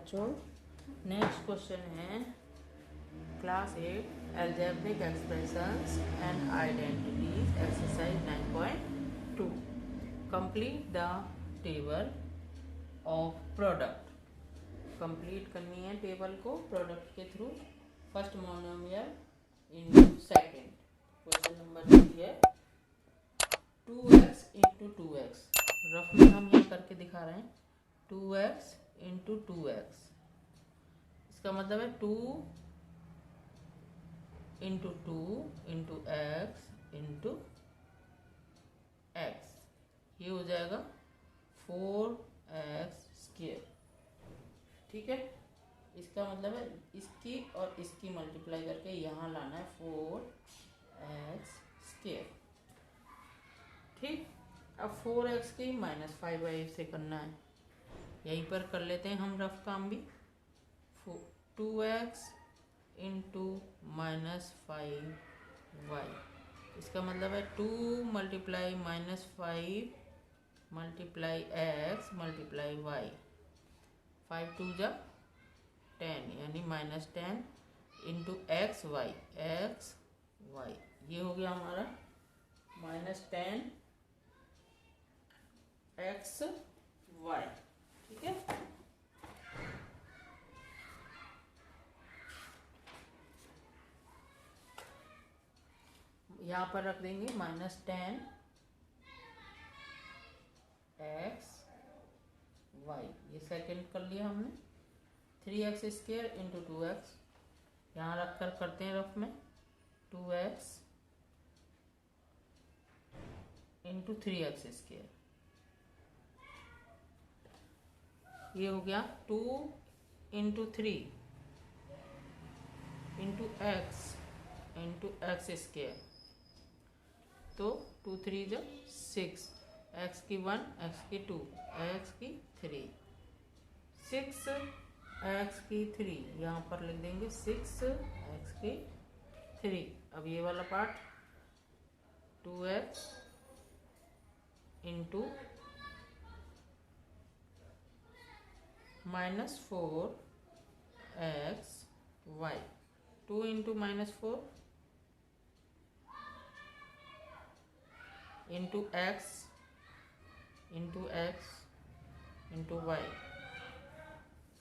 बच्चों, next question है class 8 algebraic expressions and identities exercise 9.2। Complete the table of product. Complete करनी है table को प्रोडक्ट के through. First monomial in second. Question number 3 है 2x into 2x। Rough में हम यहाँ करके दिखा रहे हैं 2x इंटू 2x। इसका मतलब है 2 into 2 into x into x. ये हो जाएगा 4x स्क्वायर। ठीक है, इसका मतलब है इसकी और इसकी मल्टीप्लाई करके यहाँ लाना है 4x स्क्वायर। ठीक, अब 4x की -5y से करना है। यहीं पर कर लेते हैं हम रफ काम भी। 2x into -5y। इसका मतलब है 2 multiply -5 multiply x multiply y। 5 2 जा 10 यानी -10 इंटू एक्स वाई। ये हो गया हमारा -10 एक्स वाई। ठीक है, यहाँ पर रख देंगे -10 एक्स वाई। ये सेकंड कर लिया हमने। 3x स्क्वायर इंटू 2x यहाँ रख कर करते हैं रफ में 2x इंटू 3x स्क्वायर। ये हो गया 2 इंटू 3 इंटू एक्स स्क्वायर। तो 2 3 जो 6, एक्स की 1 एक्स की 2 एक्स की 3 6 एक्स की 3। यहाँ पर लिख देंगे 6 एक्स की 3। अब ये वाला part 2x into -4 x y. 2 into -4 into x into y.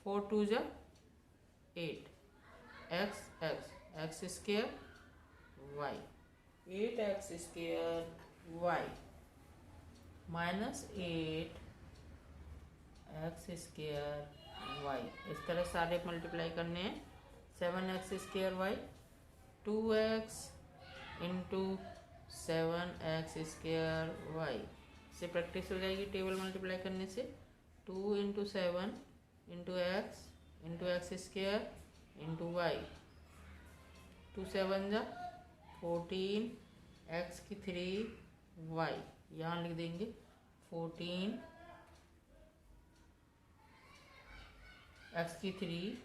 4 2 जा 8 x square y. 8x square y -8 x square y. इस तरह सारे मल्टीप्लाई करने हैं। 7x square y 2x into 7x square y से प्रैक्टिस हो जाएगी टेबल मल्टीप्लाई करने से। 2 into 7 into x square into y. 2 7 जा 14 एक्स की 3 वाई। यहाँ लिख देंगे 14 एक्स की 3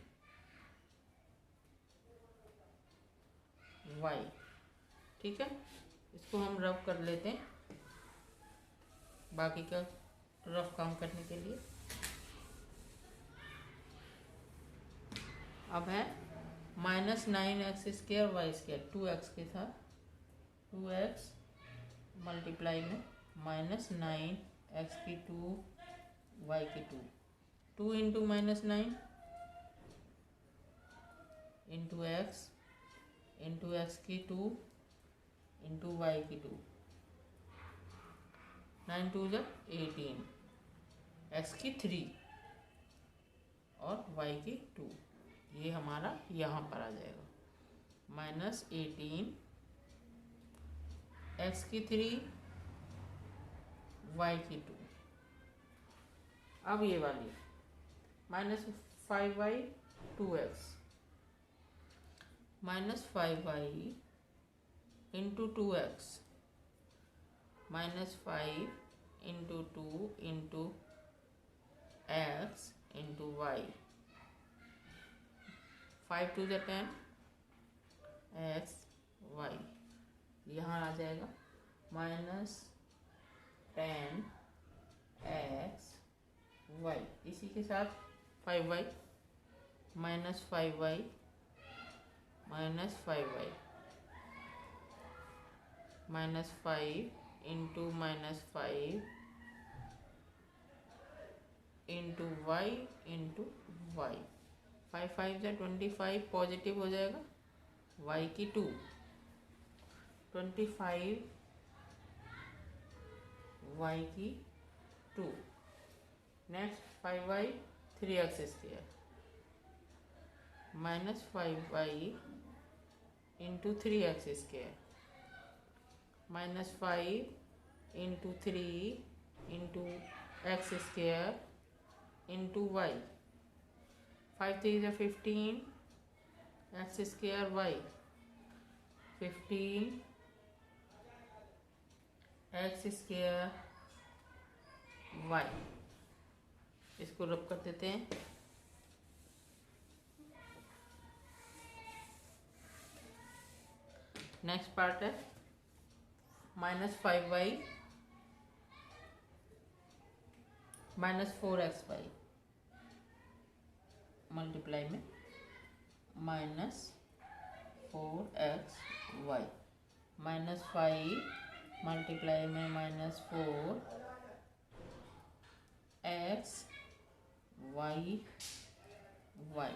वाई। ठीक है, इसको हम रफ कर लेते हैं बाकी का रफ काम करने के लिए। अब है -9x square Y square. 2x के साथ 2x मल्टीप्लाई में -9 एक्स की 2 वाई की 2। 2 इंटू -9 इंटू एक्स की 2 इंटू वाई की 2। 9 2 जा 18 एक्स की 3 और वाई की 2। ये हमारा यहाँ पर आ जाएगा -18 एक्स की 3 वाई की 2। अब ये वाली -5y 2x -5y into 2x -5 into 2 into x into y. 5 2 जा 10 एक्स वाई। यहाँ आ जाएगा -10 एक्स वाई। इसी के साथ 5y minus 5y minus 5y minus 5 into minus 5 into y into y. 5 5 से 25 पॉजिटिव हो जाएगा, y की 2 25 y की 2। Next 5y 3x square minus 5y into 3x square minus 5 into 3 into x square into y. 5 3 is 15 x square y 15 x square y. इसको rub कर देते हैं। Next part है minus 5y minus 4xy multiply में minus 4xy minus 5 multiply में minus 4x y y।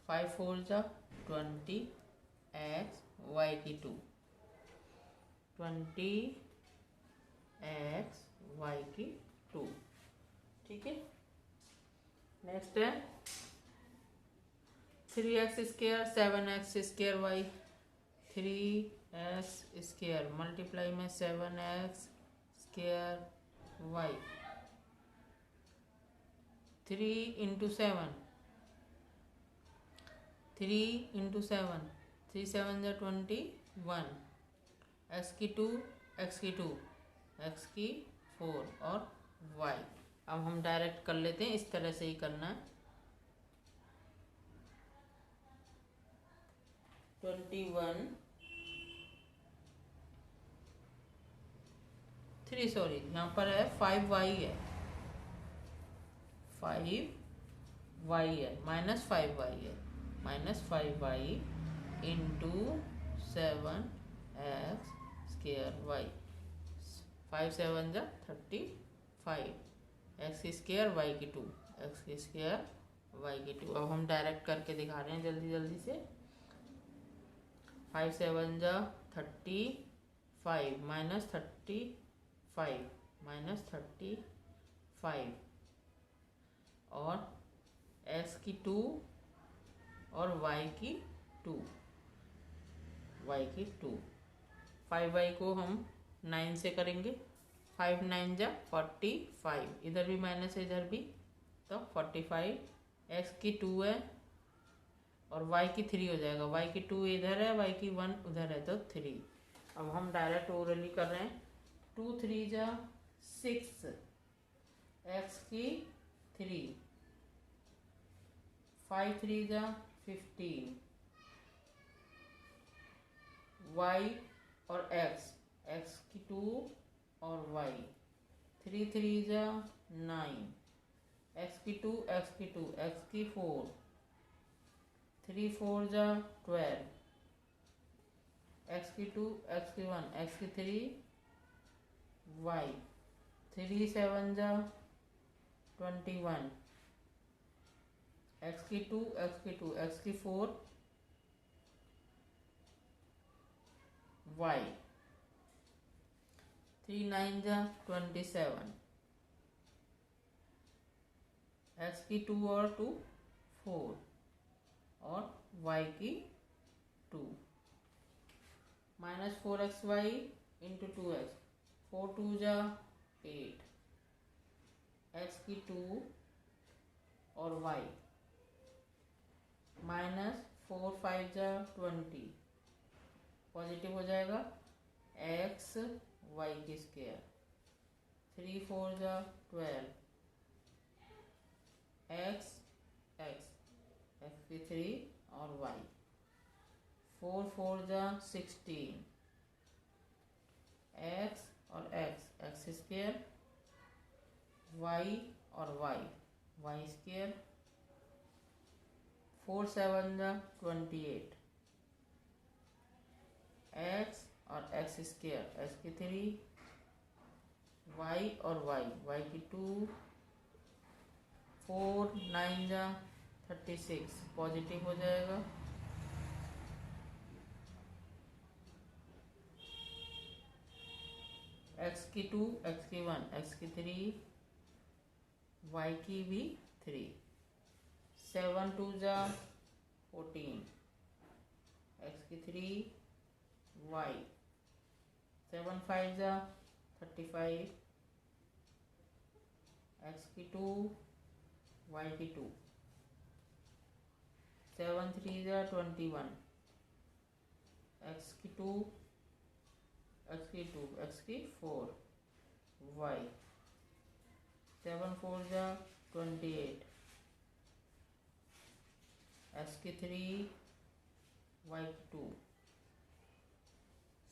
5 4 जा 20 x y की 2 20 x y की 2। ठीक है। नेक्स्ट है 3x square 7x square y. 3x square multiply में 7x square Y. 3 into 7 3 into 7 3 7 जा 21 x की 2 x की 2 x की 4 और y। अब हम डायरेक्ट कर लेते हैं, इस तरह से ही करना है। 21 3 सॉरी यहाँ पर है 5y है 5y है माइनस 5y है minus 5y into 7x square Y. 5 7 जा 35 एक्स स्क्वायर वाई की 2 एक्स स्क्वायर वाई की 2। अब हम डायरेक्ट करके दिखा रहे हैं जल्दी जल्दी से। 5 7 जा 35 माइनस 35 माइनस 35 और एक्स की 2 और वाई की 2 वाई की 2। 5y को हम 9 से करेंगे। 5 9 जा 45 इधर भी माइनस है इधर भी तो 45 x की 2 है और y की 3 हो जाएगा। y की 2 इधर है y की 1 उधर है तो 3। अब हम डायरेक्ट ओरली कर रहे हैं। 2 3 जा 6 x की 3 5 3 जा 15 y और x x की 2 और y 3 3 जा 9 x की 2 x की 2 x की 4 3 4 जा 12 x की 2 x की 1 x की 3 y 3 7 जा 21 x की 2 x की 2 x की 4 y 3 9 जा 27 x की 2 और 2 4 और y की 2 माइनस 4xy इंटू 2x 4 2 जा 8 x की 2 और y माइनस 4 5 जा 20 पॉजिटिव हो जाएगा x y की स्क्वायर 3 4 जा 12 x x x की 3 और y 4 4 जा 16 x और x x स्क्वायर y और y y स्क्वायर 4 7 जा 28 x और x स्क्वायर x की 3 y और y की 2 4 9 जा 36 पॉजिटिव हो जाएगा। x की 2 x की 1 x की 3 y की भी 3 7 2 जा 14 x की 3 y 7 5 जा 35 x की 2 y की 2 7 3 जा 21 x की 2 x की 2 x की 4 y 7 4 जा 28 x की 3 y की 2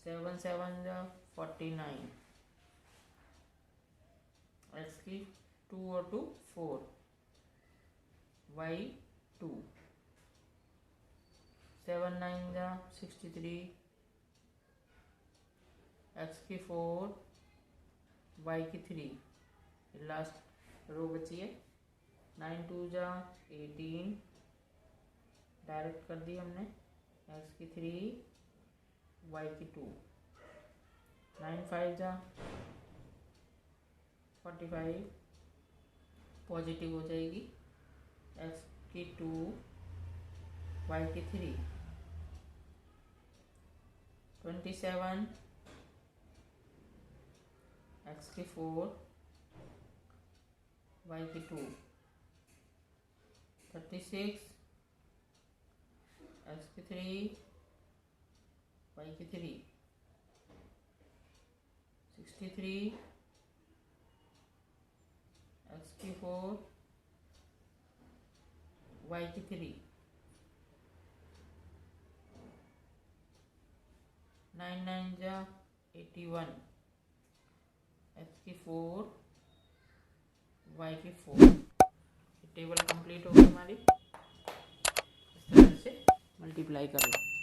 7 7 जा 49 x की 2 और 2 4 y 2 7 9 जा 63 x की 4 y की 3 लास्ट रो बची है 9 2 जा 18 डायरेक्ट कर दी हमने x की 3 y की 2 9 5 जा 45 पॉजिटिव हो जाएगी x की 2 y की 3 27 x की 4 y की 2 36 x की 3 y की 3 63 x की 4 y की 3 9 9 जा 81 x की 4 y की 4 टेबल कंप्लीट हो गई हमारी। इस तरह से मल्टीप्लाई करो।